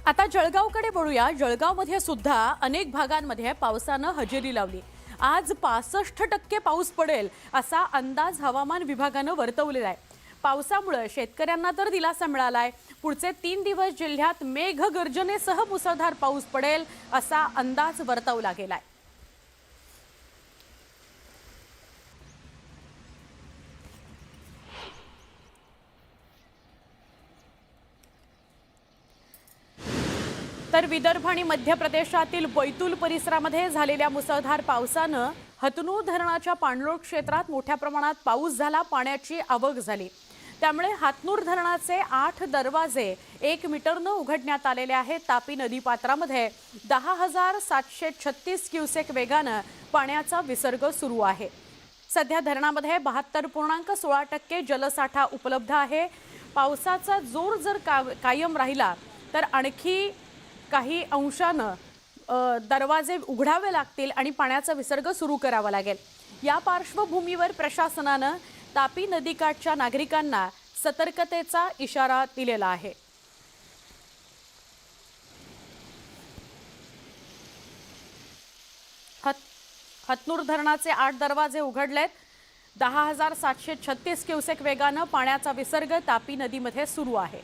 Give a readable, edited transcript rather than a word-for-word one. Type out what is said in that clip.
आता जळगावकडे वळूया। जळगावमध्ये सुद्धा अनेक भागांमध्ये पावसानं हजेरी लावली। आज 65% पाऊस पडेल असा अंदाज हवामान विभागानं वर्तवलेला आहे। पावसामुळे शेतकऱ्यांना तर दिलासा मिळालाय। पुढचे 3 दिवस जिल्ह्यात मेघगर्जनेसह मुसळधार पाऊस पडेल असा अंदाज वर्तवला गेलाय। तर विदर्भ आणि मध्य प्रदेशातील बैतूल परिसरामध्ये झालेल्या मुसळधार पावसानं हतनूर धरणाच्या पाणलोट क्षेत्रात मोठ्या प्रमाणात पाऊस झाला। पाण्याची आवक झाली, त्यामुळे हतनूर धरणाचे 8 दरवाजे 1 मीटरनं उघडण्यात आलेले आहेत। तापी नदीपात्रामध्ये 10,736 क्युसेक वेगानं पाण्याचा विसर्ग सुरू आहे। सध्या धरणामध्ये 72.16% जलसाठा उपलब्ध आहे। पावसाचा जोर जर कायम राहिला तर आणखी काही अंशानं दरवाजे उघडावे लागतील आणि पाण्याचा विसर्ग सुरू करावा लागेल। या पार्श्वभूमीवर प्रशासनानं तापी नदीकाठच्या नागरिकांना सतर्कतेचा इशारा दिलेला आहे। हतनूर धरणाचे 8 दरवाजे उघडलेत। 10,736 क्युसेक वेगानं पाण्याचा विसर्ग तापी नदीमध्ये सुरू आहे।